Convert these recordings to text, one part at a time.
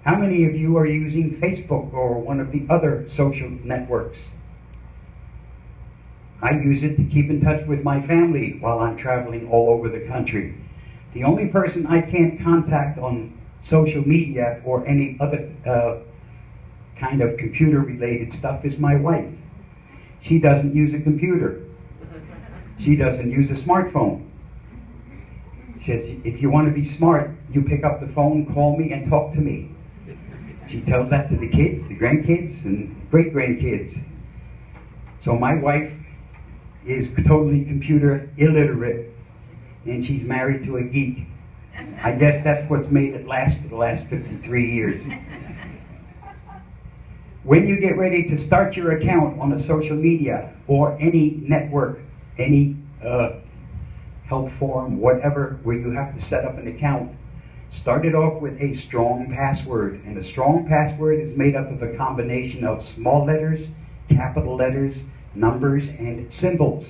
How many of you are using Facebook or one of the other social networks? I use it to keep in touch with my family while I'm traveling all over the country. The only person I can't contact on social media or any other kind of computer-related stuff is my wife. She doesn't use a computer. She doesn't use a smartphone. She says, if you want to be smart, you pick up the phone, call me, and talk to me. She tells that to the kids, the grandkids, and great-grandkids. So my wife is totally computer illiterate, and she's married to a geek. I guess that's what's made it last for the last 53 years. When you get ready to start your account on a social media or any network, any help forum, whatever, where you have to set up an account, start it off with a strong password. And a strong password is made up of a combination of small letters, capital letters, numbers, and symbols.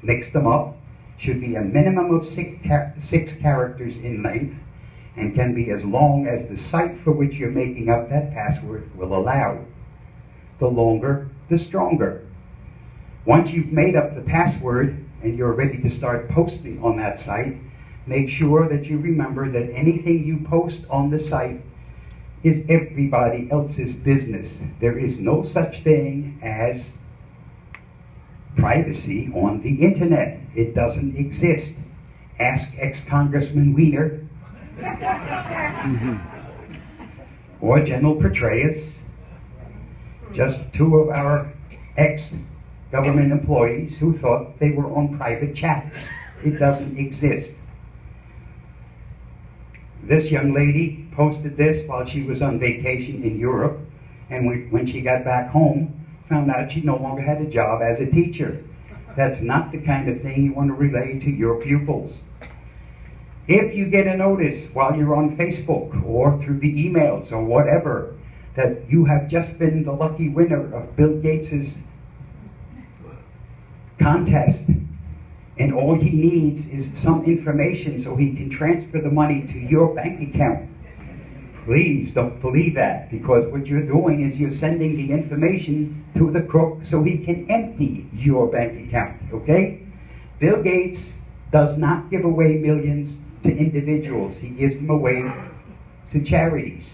Mix them up. Should be a minimum of six characters in length, and can be as long as the site for which you're making up that password will allow. The longer, the stronger. Once you've made up the password and you're ready to start posting on that site, make sure that you remember that anything you post on the site is everybody else's business. There is no such thing as privacy on the internet. It doesn't exist. Ask ex-Congressman Weiner or General Petraeus, just two of our ex-government employees who thought they were on private chats. It doesn't exist. This young lady posted this while she was on vacation in Europe, and when she got back home, found out she no longer had a job as a teacher. That's not the kind of thing you want to relay to your pupils. If you get a notice while you're on Facebook or through the emails or whatever that you have just been the lucky winner of Bill Gates's contest, and all he needs is some information so he can transfer the money to your bank account, please don't believe that, because what you're doing is you're sending the information to the crook so he can empty your bank account, okay? Bill Gates does not give away millions to individuals. He gives them away to charities.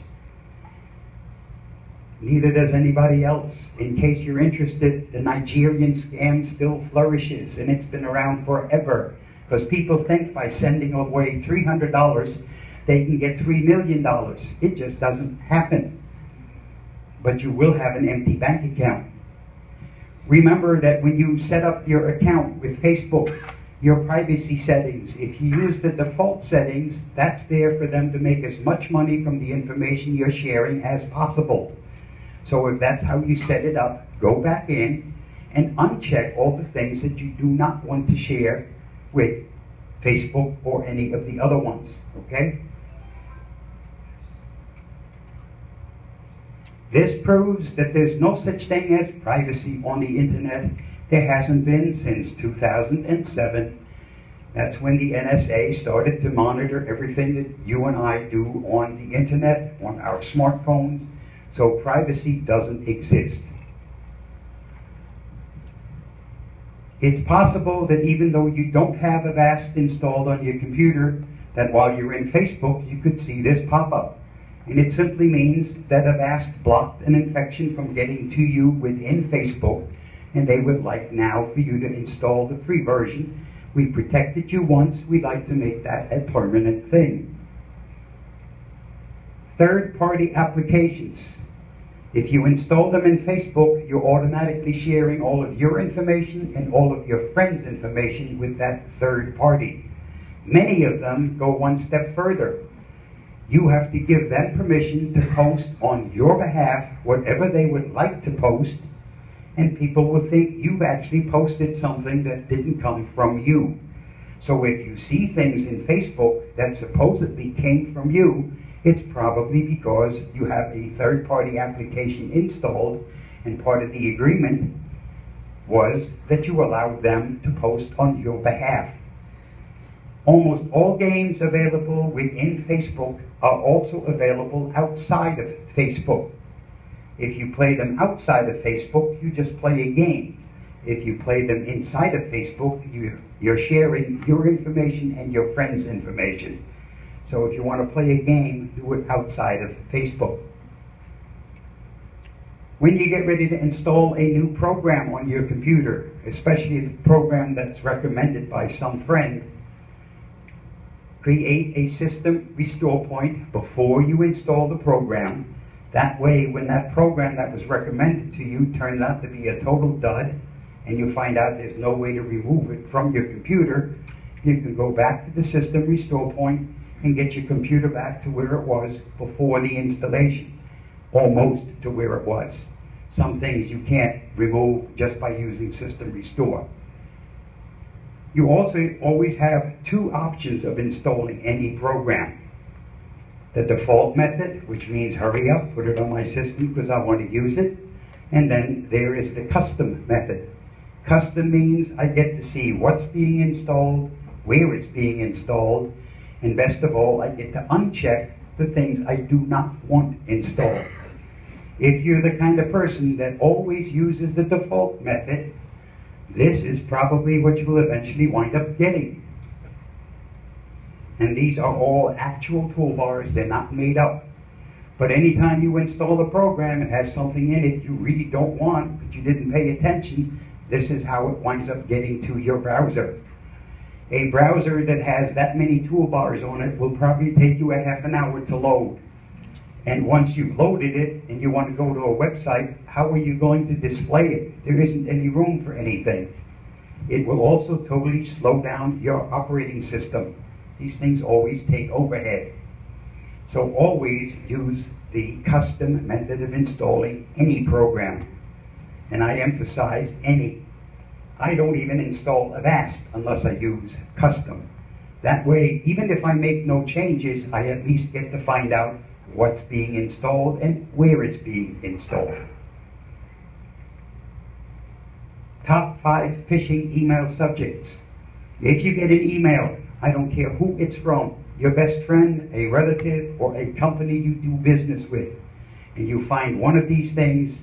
Neither does anybody else. In case you're interested, the Nigerian scam still flourishes, and it's been around forever, because people think by sending away $300 they can get $3 million. It just doesn't happen. But you will have an empty bank account. Remember that when you set up your account with Facebook, your privacy settings, if you use the default settings, that's there for them to make as much money from the information you're sharing as possible. So if that's how you set it up, go back in and uncheck all the things that you do not want to share with Facebook or any of the other ones, okay? This proves that there's no such thing as privacy on the internet. There hasn't been since 2007. That's when the NSA started to monitor everything that you and I do on the internet, on our smartphones. So privacy doesn't exist. It's possible that even though you don't have Avast installed on your computer, that while you're in Facebook, you could see this pop up. And it simply means that Avast blocked an infection from getting to you within Facebook, and they would like now for you to install the free version. We protected you once, we'd like to make that a permanent thing. Third-party applications. If you install them in Facebook, you're automatically sharing all of your information and all of your friends' information with that third party. Many of them go one step further. You have to give them permission to post on your behalf whatever they would like to post, and people will think you've actually posted something that didn't come from you. So if you see things in Facebook that supposedly came from you, it's probably because you have a third-party application installed, and part of the agreement was that you allowed them to post on your behalf. Almost all games available within Facebook are also available outside of Facebook. If you play them outside of Facebook, you just play a game. If you play them inside of Facebook, you're sharing your information and your friends' information. So if you want to play a game, do it outside of Facebook. When you get ready to install a new program on your computer, especially the program that's recommended by some friend, create a system restore point before you install the program. That way, when that program that was recommended to you turns out to be a total dud, and you find out there's no way to remove it from your computer, you can go back to the system restore point and get your computer back to where it was before the installation, almost to where it was. Some things you can't remove just by using system restore. You also always have two options of installing any program. The default method, which means hurry up, put it on my system because I want to use it. And then there is the custom method. Custom means I get to see what's being installed, where it's being installed, and best of all, I get to uncheck the things I do not want installed. If you're the kind of person that always uses the default method, this is probably what you will eventually wind up getting. And these are all actual toolbars, they're not made up. But anytime you install a program, it has something in it you really don't want, but you didn't pay attention, this is how it winds up getting to your browser. A browser that has that many toolbars on it will probably take you a half an hour to load. And once you've loaded it and you want to go to a website, how are you going to display it? There isn't any room for anything. It will also totally slow down your operating system. These things always take overhead. So always use the custom method of installing any program. And I emphasize any. I don't even install Avast unless I use custom. That way, even if I make no changes, I at least get to find out what's being installed and where it's being installed. Top 5 phishing email subjects. If you get an email, I don't care who it's from, your best friend, a relative, or a company you do business with, and you find one of these things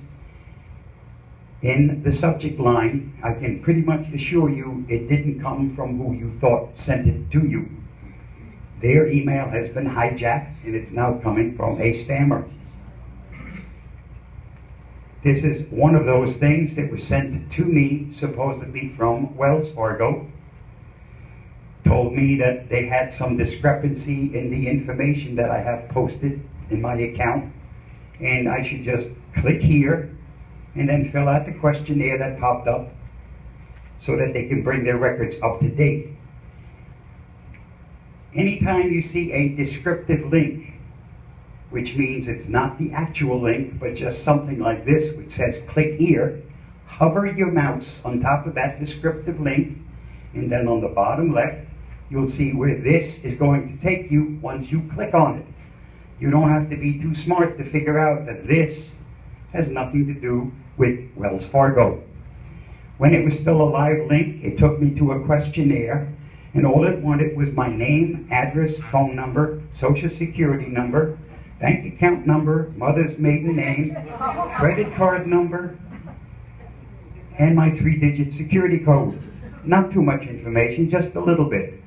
in the subject line, I can pretty much assure you it didn't come from who you thought sent it to you. Their email has been hijacked and it's now coming from a spammer. This is one of those things that was sent to me, supposedly from Wells Fargo. Told me that they had some discrepancy in the information that I have posted in my account, and I should just click here and then fill out the questionnaire that popped up so that they can bring their records up to date. Anytime you see a descriptive link, which means it's not the actual link, but just something like this, which says click here, hover your mouse on top of that descriptive link, and then on the bottom left, you'll see where this is going to take you once you click on it. You don't have to be too smart to figure out that this has nothing to do with Wells Fargo. When it was still a live link, it took me to a questionnaire, and all it wanted was my name, address, phone number, social security number, bank account number, mother's maiden name, credit card number, and my 3-digit security code. Not too much information, just a little bit.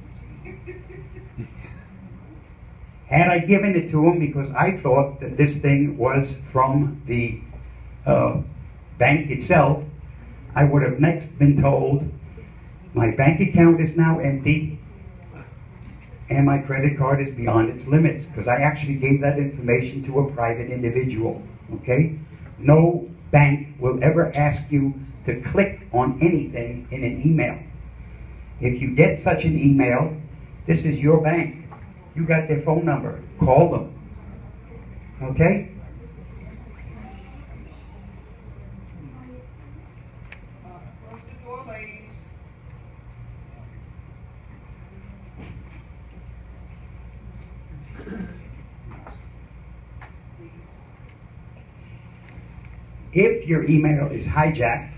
Had I given it to him because I thought that this thing was from the bank itself, I would have next been told my bank account is now empty and my credit card is beyond its limits, because I actually gave that information to a private individual. Okay? No bank will ever ask you to click on anything in an email. If you get such an email, this is your bank. You got their phone number. Call them. Okay? Close the door, ladies. If your email is hijacked,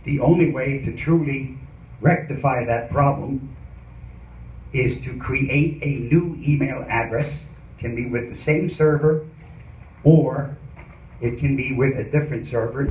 the only way to truly rectify that problem is to create a new email address can be with the same server, or it can be with a different server.